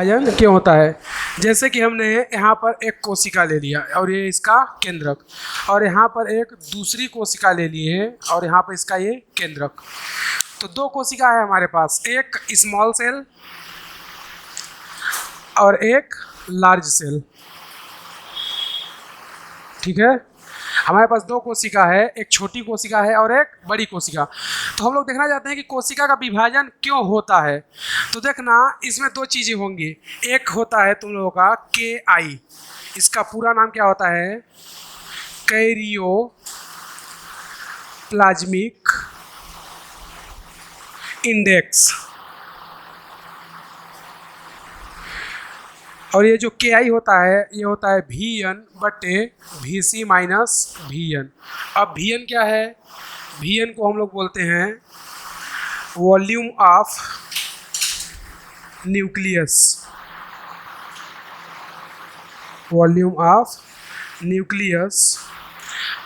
विभाजन क्यों होता है? जैसे कि हमने यहाँ पर एक कोशिका ले लिया और ये इसका केंद्रक, और यहाँ पर एक दूसरी कोशिका ले ली है और यहाँ पर इसका ये केंद्रक। तो दो कोशिका है हमारे पास, एक स्मॉल सेल और एक लार्ज सेल। ठीक है, हमारे पास दो कोशिका है, एक छोटी कोशिका है और एक बड़ी कोशिका। तो हम लोग देखना चाहते हैं कि कोशिका का विभाजन क्यों होता है। तो देखना, इसमें दो चीज़ें होंगी। एक होता है तुम लोगों का KI, इसका पूरा नाम क्या होता है? Cairo plasmic index. और ये जो KI होता है ये होता है VN/VC माइनस VN। अब VN क्या है? VN को हम लोग बोलते हैं volume of nucleus. Volume of nucleus.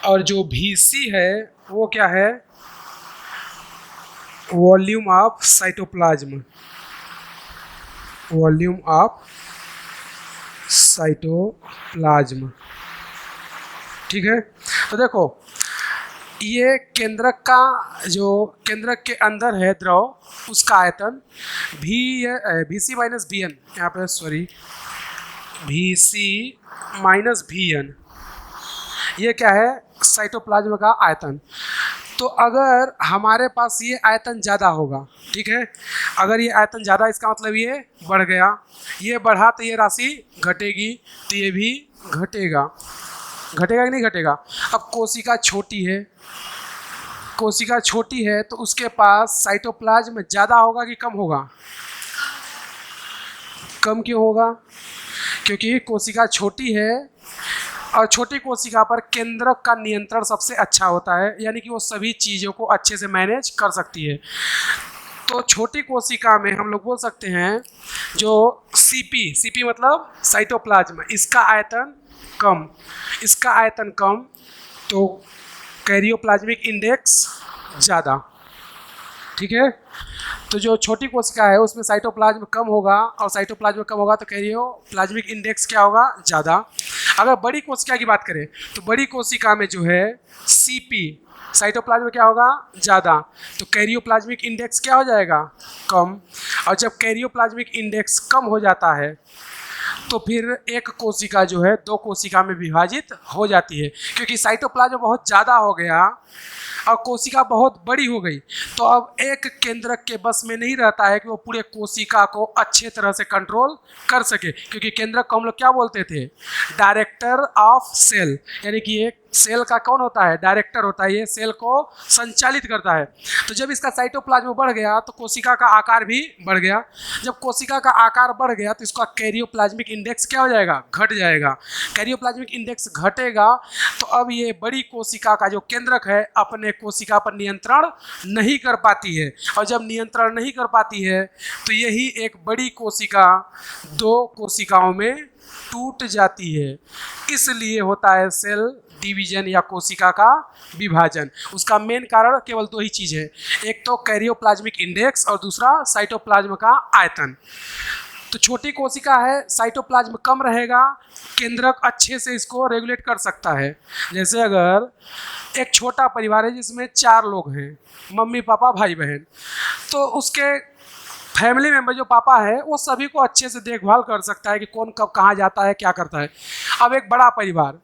और जो VC है वो क्या है? Volume of cytoplasm. Volume of cytoplasm. ठीक है, तो देखो ये केंद्रक का, जो केंद्रक के अंदर है द्रव, उसका आयतन VC माइनस VN, यहाँ पे सॉरी VC माइनस VN, ये क्या है? साइटोप्लाज्म का आयतन। तो अगर हमारे पास ये आयतन ज़्यादा होगा, ठीक है, अगर ये आयतन ज़्यादा, इसका मतलब ये बढ़ गया, ये बढ़ा तो ये राशि घटेगी, तो ये भी घटेगा। घटेगा कि नहीं घटेगा? अब कोशिका छोटी है, कोशिका छोटी है तो उसके पास साइटोप्लाज्म ज़्यादा होगा कि कम होगा? कम क्यों होगा? क्योंकि कोशिका छोटी है और छोटी कोशिका पर केंद्रक का नियंत्रण सबसे अच्छा होता है, यानी कि वो सभी चीज़ों को अच्छे से मैनेज कर सकती है। तो छोटी कोशिका में हम लोग बोल सकते हैं जो CP मतलब साइटोप्लाज्म, इसका आयतन कम, इसका आयतन कम, तो कैरियोप्लाज्मिक इंडेक्स ज़्यादा। ठीक है, तो जो छोटी कोशिका है उसमें साइटोप्लाज्म कम होगा, और साइटोप्लाज्म कम होगा तो कैरियोप्लाज्मिक इंडेक्स क्या होगा? ज़्यादा। अगर बड़ी कोशिका की बात करें तो बड़ी कोशिका में जो है CP, साइटोप्लाज्म क्या होगा? ज़्यादा, तो कैरियोप्लाज्मिक इंडेक्स क्या हो जाएगा? कम। और जब कैरियोप्लाज्मिक इंडेक्स कम हो जाता है तो फिर एक कोशिका जो है दो कोशिका में विभाजित हो जाती है, क्योंकि साइटोप्लाज्म बहुत ज़्यादा हो गया और कोशिका बहुत बड़ी हो गई। तो अब एक केंद्रक के बस में नहीं रहता है कि वो पूरे कोशिका को अच्छे तरह से कंट्रोल कर सके, क्योंकि केंद्रक को हम लोग क्या बोलते थे? डायरेक्टर ऑफ सेल, यानी कि एक सेल का कौन होता है? डायरेक्टर होता है, ये सेल को संचालित करता है। तो जब इसका साइटोप्लाज्म बढ़ गया तो कोशिका का आकार भी बढ़ गया। जब कोशिका का आकार बढ़ गया तो इसका कैरियोप्लाज्मिक इंडेक्स क्या हो जाएगा? घट जाएगा। कैरियोप्लाज्मिक इंडेक्स घटेगा तो अब ये बड़ी कोशिका का जो केंद्रक है अपने कोशिका पर नियंत्रण नहीं कर पाती है, और जब नियंत्रण नहीं कर पाती है तो यही एक बड़ी कोशिका दो कोशिकाओं में टूट जाती है। इसलिए होता है सेल डिवीजन या कोशिका का विभाजन। उसका मेन कारण केवल दो ही चीज़ है, एक तो कैरियोप्लाज्मिक इंडेक्स और दूसरा साइटोप्लाज्म का आयतन। तो छोटी कोशिका है, साइटोप्लाज्म कम रहेगा, केंद्रक अच्छे से इसको रेगुलेट कर सकता है। जैसे अगर एक छोटा परिवार है जिसमें 4 लोग हैं, मम्मी पापा भाई बहन, तो उसके फैमिली मेम्बर जो पापा है वो सभी को अच्छे से देखभाल कर सकता है कि कौन कब कहाँ जाता है, क्या करता है। अब एक बड़ा परिवार,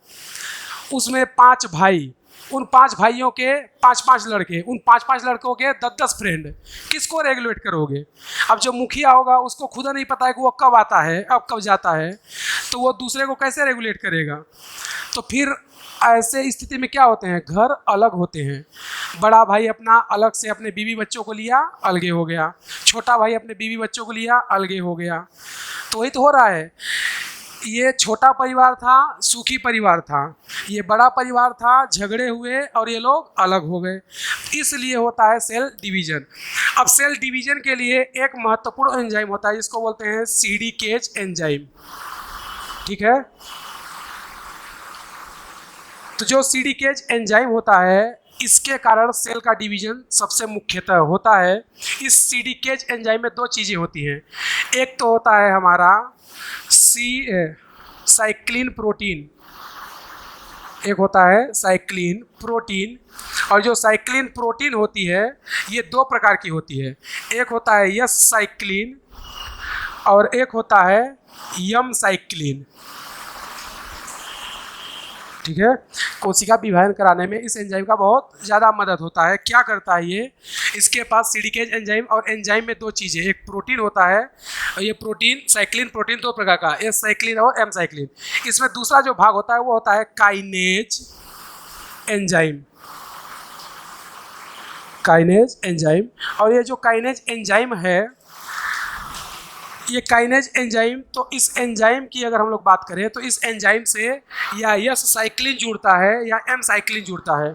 उसमें 5 भाई, उन 5 भाइयों के 5-5 लड़के, उन 5-5 लड़कों के 10-10 फ्रेंड, किसको रेगुलेट करोगे? अब जो मुखिया होगा उसको खुद नहीं पता है कि वो कब आता है, अब कब जाता है, तो वो दूसरे को कैसे रेगुलेट करेगा? तो फिर ऐसे स्थिति में क्या होते हैं? घर अलग होते हैं। बड़ा भाई अपना अलग से अपने बीवी बच्चों को लिया, अलगे हो गया। छोटा भाई अपने बीवी बच्चों को लिया, अलगे हो गया। तो वही तो हो रहा है। ये छोटा परिवार था, सुखी परिवार था, ये बड़ा परिवार था, झगड़े हुए और ये लोग अलग हो गए। इसलिए होता है सेल डिवीजन। अब सेल डिवीजन के लिए एक महत्वपूर्ण एंजाइम होता है जिसको बोलते हैं सीडीकेज एंजाइम। ठीक है, तो जो सीडीकेज एंजाइम होता है इसके कारण सेल का डिवीजन सबसे मुख्यतः होता है। इस सीडीकेज एंजाइम में दो चीज़ें होती हैं, एक तो होता है हमारा साइक्लिन प्रोटीन, एक होता है साइक्लिन प्रोटीन, और जो साइक्लिन प्रोटीन होती है ये दो प्रकार की होती है, एक होता है यस साइक्लिन और एक होता है यम साइक्लिन। ठीक है, कोशिका विभाजन कराने में इस एंजाइम का बहुत ज़्यादा मदद होता है। क्या करता है ये, इसके पास सीडीकेज एंजाइम और एंजाइम में दो चीज़ें, एक प्रोटीन होता है, और ये प्रोटीन साइक्लिन प्रोटीन दो प्रकार का, एस साइक्लिन और एम साइक्लिन। इसमें दूसरा जो भाग होता है वो होता है काइनेज एंजाइम, काइनेज एंजाइम। और ये जो काइनेज एंजाइम है, ये काइनेज एंजाइम, तो इस एंजाइम की अगर हम लोग बात करें तो इस एंजाइम से या यस साइक्लिन जुड़ता है या एम साइक्लिन जुड़ता है,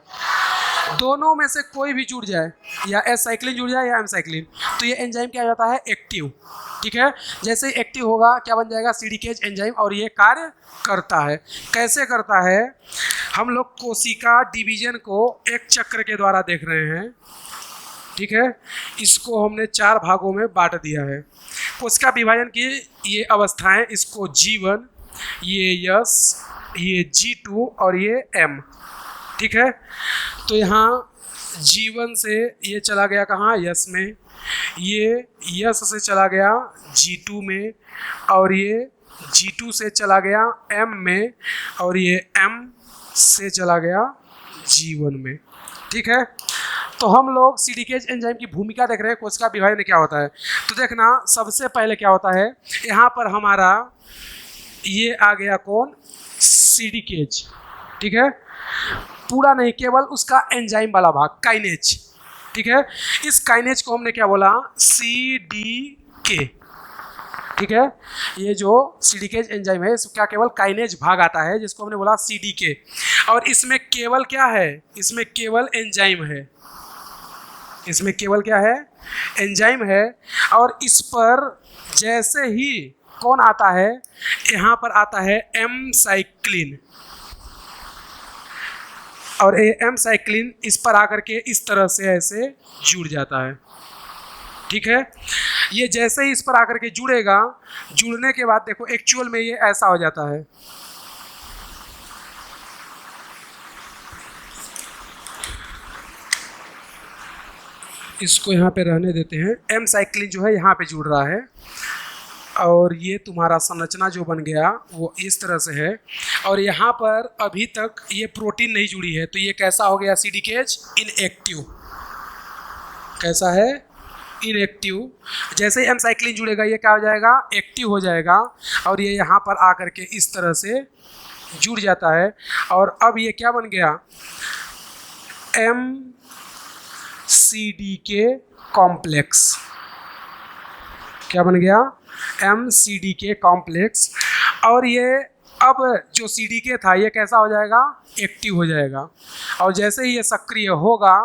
दोनों में से कोई भी जुड़ जाए, या एस साइक्लिन जुड़ जाए या एम साइक्लिन, तो ये एंजाइम क्या हो जाता है, एक्टिव। ठीक है, जैसे ही एक्टिव होगा क्या बन जाएगा, सीडीकेज एंजाइम, और ये कार्य करता है। कैसे करता है, हम लोग कोशिका डिवीजन को एक चक्र के द्वारा देख रहे हैं। ठीक है, इसको हमने 4 भागों में बांट दिया है। कोशिका विभाजन की ये अवस्थाएं, इसको G1, ये यस, ये G2 और ये M। ठीक है, तो यहाँ G1 से ये चला गया कहाँ, यस में, ये यस से चला गया G2 में, और ये G2 से चला गया M में, और ये M से चला गया G1 में। ठीक है, तो हम लोग सीडीकेज एंजाइम की भूमिका देख रहे हैं, कोशिका विभाजन में क्या होता है। तो देखना, सबसे पहले क्या होता है, यहाँ पर हमारा ये आ गया कौन, सीडीकेज। ठीक है, पूरा नहीं, केवल उसका एंजाइम वाला भाग, काइनेज। ठीक है, इस काइनेज को हमने क्या बोला, सीडीके। ठीक है, ये जो सीडीकेज एंजाइम है इसका केवल काइनेज भाग आता है, जिसको हमने बोला सीडीके। और इसमें केवल क्या है, इसमें केवल एंजाइम है, इसमें केवल क्या है, एंजाइम है। और इस पर जैसे ही कौन आता है, यहाँ पर आता है एम साइक्लिन, और ये एम साइक्लिन इस पर आकर के इस तरह से ऐसे जुड़ जाता है। ठीक है, ये जैसे ही इस पर आकर के जुड़ेगा, जुड़ने के बाद देखो एक्चुअल में ये ऐसा हो जाता है। इसको यहाँ पे रहने देते हैं, एम साइक्लिन जो है यहाँ पे जुड़ रहा है, और ये तुम्हारा संरचना जो बन गया वो इस तरह से है। और यहाँ पर अभी तक ये प्रोटीन नहीं जुड़ी है, तो ये कैसा हो गया, सीडीकेज इनएक्टिव। कैसा है, इनएक्टिव। जैसे ही एम साइक्लिन जुड़ेगा ये क्या हो जाएगा, एक्टिव हो जाएगा, और ये यहाँ पर आकर के इस तरह से जुड़ जाता है। और अब ये क्या बन गया, एम सीडीके कॉम्प्लेक्स। क्या बन गया, एम सीडीके कॉम्प्लेक्स। और ये अब जो सीडीके था ये कैसा हो जाएगा, एक्टिव हो जाएगा, और जैसे ही ये सक्रिय होगा,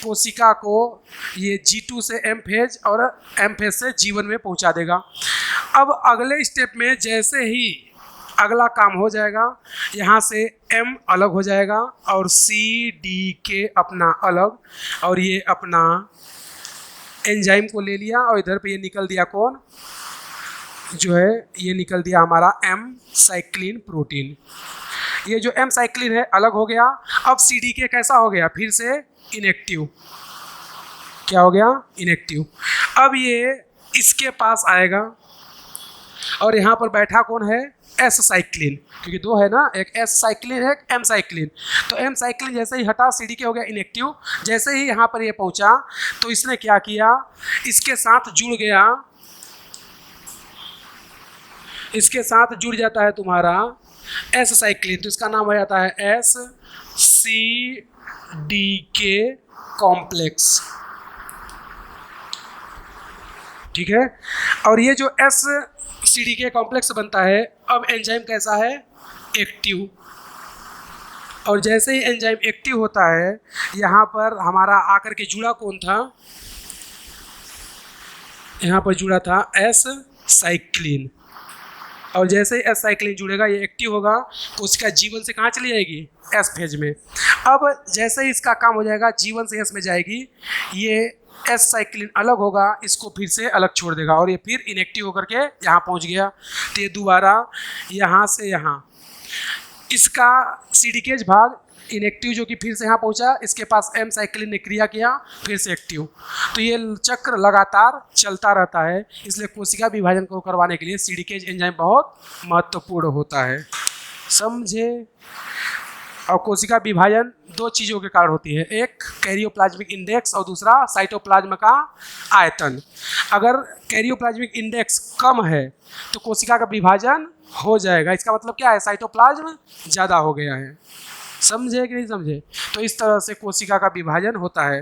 कोशिका को ये G2 से एम फेज और एम फेज से G1 में पहुंचा देगा। अब अगले स्टेप में जैसे ही अगला काम हो जाएगा, यहाँ से M अलग हो जाएगा और CDK अपना अलग, और ये अपना एंजाइम को ले लिया, और इधर पे ये निकल दिया कौन, जो है ये निकल दिया हमारा M साइक्लिन प्रोटीन। ये जो M साइक्लिन है अलग हो गया। अब CDK कैसा हो गया, फिर से इनएक्टिव। क्या हो गया, इनएक्टिव। अब ये इसके पास आएगा, और यहाँ पर बैठा कौन है, एस साइक्लिन, क्योंकि दो है ना, एक एस साइक्लिन है, एक एम साइक्लिन। तो एम साइक्लिन जैसे ही हटा, सीडीके हो गया इनएक्टिव। जैसे ही यहाँ पर ये पहुँचा तो इसने क्या किया, इसके साथ जुड़ गया, इसके साथ जुड़ जाता है तुम्हारा एस साइक्लिन, तो इसका नाम हो जाता है एस सी डी के कॉम्प्लेक्स। ठीक है, और ये जो एस सी डी के कॉम्प्लेक्स बनता है, अब एंजाइम कैसा है, एक्टिव। और जैसे ही एंजाइम एक्टिव होता है, यहाँ पर हमारा आकर के जुड़ा कौन था, यहाँ पर जुड़ा था एस साइक्लिन। और जैसे ही एस साइक्लिन जुड़ेगा ये एक्टिव होगा, कोशिका जीवन से कहाँ चली जाएगी, एस फेज में। अब जैसे ही इसका काम हो जाएगा, जीवन से एस में जाएगी, ये एस साइक्लिन अलग होगा, इसको फिर से अलग छोड़ देगा और ये फिर इनएक्टिव होकर के यहाँ पहुँच गया। तो ये दोबारा यहाँ से यहाँ इसका सीडिकेज भाग इनएक्टिव जो कि फिर से यहाँ पहुँचा, इसके पास एम साइक्लिन ने क्रिया किया, फिर से एक्टिव। तो ये चक्र लगातार चलता रहता है, इसलिए कोशिका विभाजन को करवाने के लिए सीडिकेज एंजाइम बहुत महत्वपूर्ण होता है। समझे। और कोशिका विभाजन दो चीज़ों के कारण होती है, एक कैरियोप्लाज्मिक इंडेक्स और दूसरा साइटोप्लाज्म का आयतन। अगर कैरियोप्लाज्मिक इंडेक्स कम है तो कोशिका का विभाजन हो जाएगा, इसका मतलब क्या है, साइटोप्लाज्म ज़्यादा हो गया है। समझे कि नहीं समझे। तो इस तरह से कोशिका का विभाजन होता है।